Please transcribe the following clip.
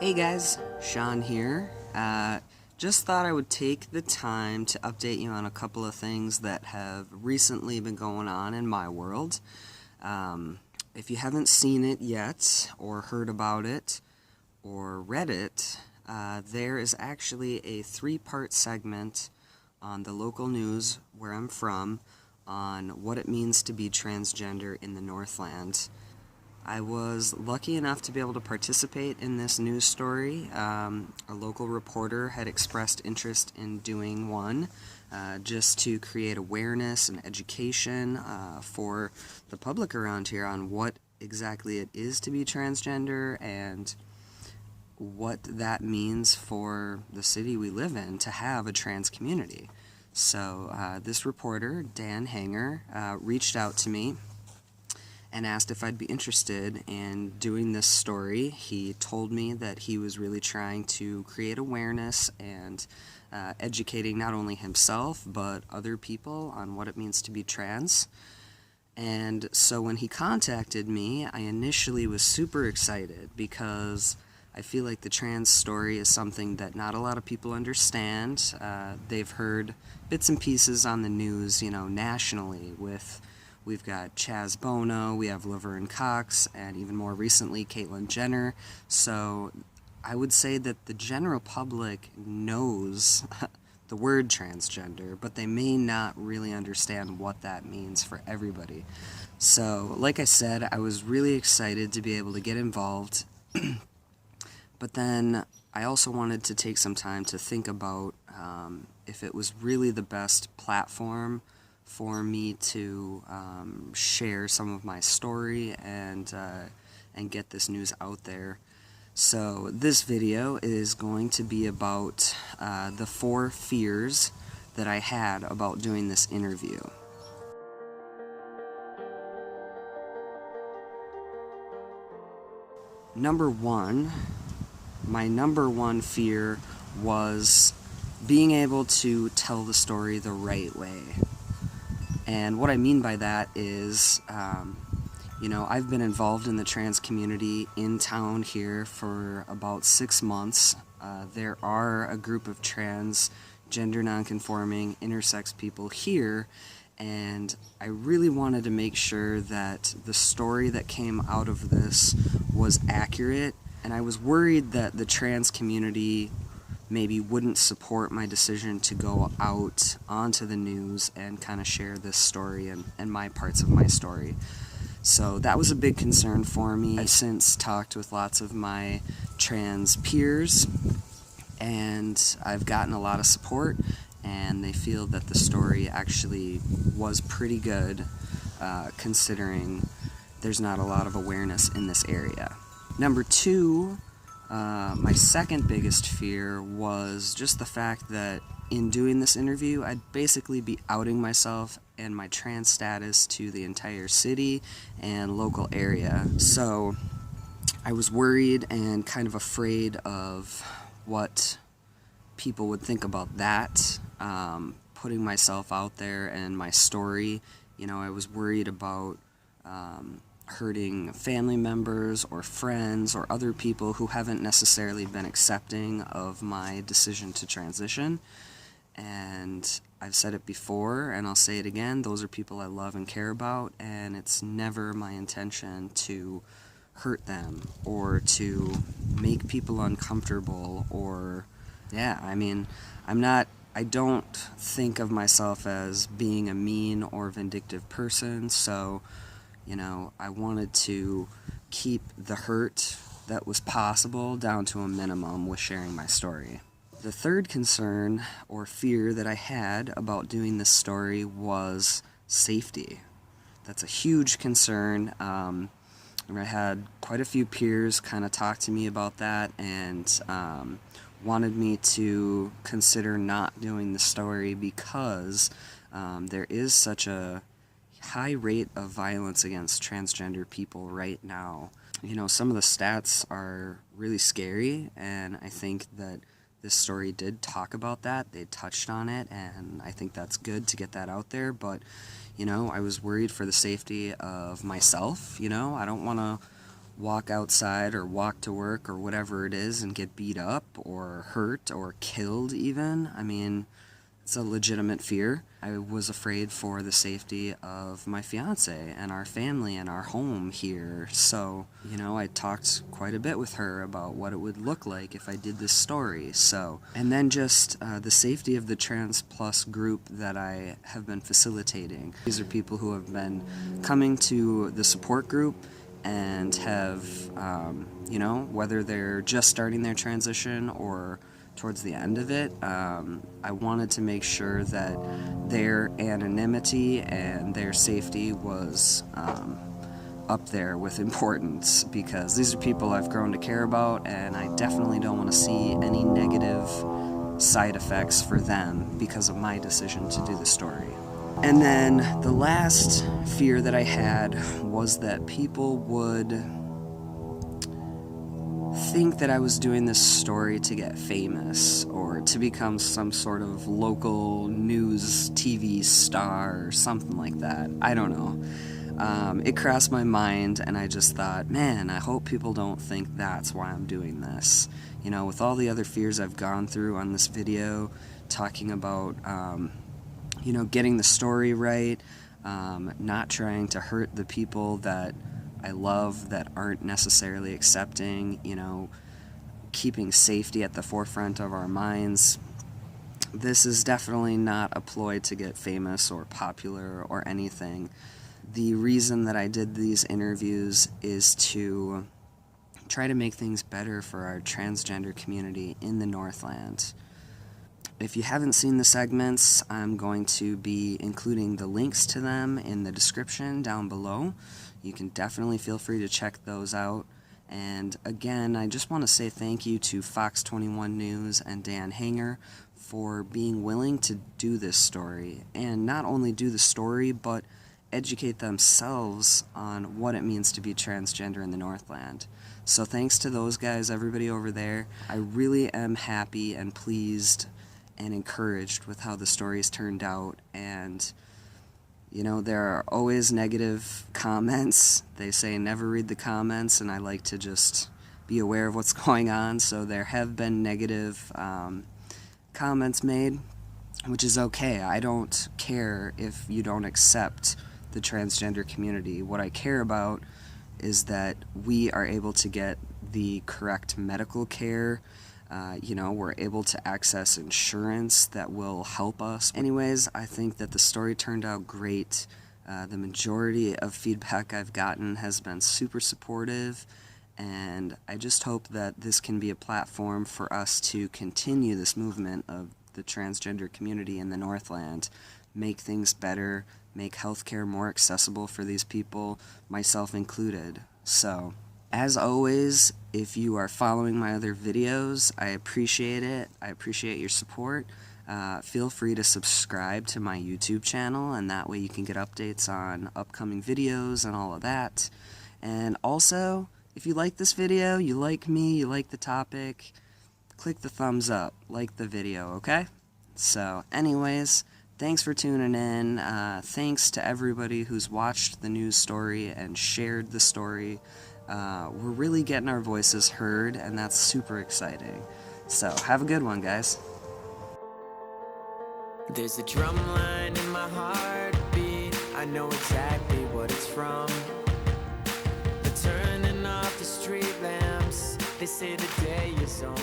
Hey guys, Sean here. Just thought I would take the time to update you on a couple of things that have recently been going on in my world. If you haven't seen it yet, or heard about it, or read it, there is actually a 3-part segment on the local news where I'm from on what it means to be transgender in the Northland. I was lucky enough to be able to participate in this news story. A local reporter had expressed interest in doing one just to create awareness and education for the public around here on what exactly it is to be transgender and what that means for the city we live in to have a trans community. So this reporter, Dan Hanger, reached out to me and asked if I'd be interested in doing this story. He told me that he was really trying to create awareness and educating not only himself but other people on what it means to be trans. And so when he contacted me, I initially was super excited because I feel like the trans story is something that not a lot of people understand. They've heard bits and pieces on the news, nationally with we've got Chaz Bono, we have Laverne Cox, and even more recently, Caitlyn Jenner. So I would say that the general public knows the word transgender, but they may not really understand what that means for everybody. So, like I said, I was really excited to be able to get involved, but then I also wanted to take some time to think about if it was really the best platform for me to share some of my story and get this news out there. So this video is going to be about the 4 fears that I had about doing this interview. Number 1, my number 1 fear was being able to tell the story the right way. And what I mean by that is, I've been involved in the trans community in town here for about 6 months. There are a group of trans, gender nonconforming, intersex people here, and I really wanted to make sure that the story that came out of this was accurate, and I was worried that the trans community maybe wouldn't support my decision to go out onto the news and kind of share this story and my parts of my story. So that was a big concern for me. I've since talked with lots of my trans peers, and I've gotten a lot of support, and they feel that the story actually was pretty good, considering there's not a lot of awareness in this area. Number 2, my second biggest fear was just the fact that in doing this interview, I'd basically be outing myself and my trans status to the entire city and local area. So I was worried and kind of afraid of what people would think about that, putting myself out there and my story. I was worried about hurting family members or friends or other people who haven't necessarily been accepting of my decision to transition. And I've said it before, and I'll say it again, those are people I love and care about, and it's never my intention to hurt them or to make people uncomfortable or, I don't think of myself as being a mean or vindictive person, so I wanted to keep the hurt that was possible down to a minimum with sharing my story. The third concern or fear that I had about doing this story was safety. That's a huge concern. I had quite a few peers kind of talk to me about that and wanted me to consider not doing the story because there is such a high rate of violence against transgender people right now. Some of the stats are really scary, and I think that this story did talk about that. They touched on it, and I think that's good to get that out there, but I was worried for the safety of myself. I don't want to walk outside or walk to work or whatever it is and get beat up or hurt or killed even. I mean, it's a legitimate fear. I was afraid for the safety of my fiance and our family and our home here. So, I talked quite a bit with her about what it would look like if I did this story. So, and then just the safety of the Trans Plus group that I have been facilitating. These are people who have been coming to the support group and have, whether they're just starting their transition or towards the end of it, I wanted to make sure that their anonymity and their safety was up there with importance, because these are people I've grown to care about, and I definitely don't want to see any negative side effects for them because of my decision to do the story. And then the last fear that I had was that people would think that I was doing this story to get famous or to become some sort of local news TV star or something like that. I don't know. It crossed my mind, and I just thought, man, I hope people don't think that's why I'm doing this. With all the other fears I've gone through on this video, talking about, getting the story right, not trying to hurt the people that I love that aren't necessarily accepting, keeping safety at the forefront of our minds. This is definitely not a ploy to get famous or popular or anything. The reason that I did these interviews is to try to make things better for our transgender community in the Northland. If you haven't seen the segments, I'm going to be including the links to them in the description down below. You can definitely feel free to check those out. And again, I just want to say thank you to Fox 21 News and Dan Hanger for being willing to do this story. And not only do the story, but educate themselves on what it means to be transgender in the Northland. So thanks to those guys, everybody over there. I really am happy and pleased and encouraged with how the stories turned out. And there are always negative comments. They say never read the comments, and I like to just be aware of what's going on. So there have been negative comments made, which is okay. I don't care if you don't accept the transgender community. What I care about is that we are able to get the correct medical care. We're able to access insurance that will help us. Anyways, I think that the story turned out great. The majority of feedback I've gotten has been super supportive, and I just hope that this can be a platform for us to continue this movement of the transgender community in the Northland, make things better, make healthcare more accessible for these people, myself included. So, as always, if you are following my other videos, I appreciate it. I appreciate your support. Feel free to subscribe to my YouTube channel, and that way you can get updates on upcoming videos and all of that. And also, if you like this video, you like me, you like the topic, click the thumbs up, like the video, okay? So, anyways, thanks for tuning in. Thanks to everybody who's watched the news story and shared the story. We're really getting our voices heard, and that's super exciting. So, have a good one, guys. There's a drum line in my heartbeat. I know exactly what it's from. The turning off the street lamps. They say the day is on.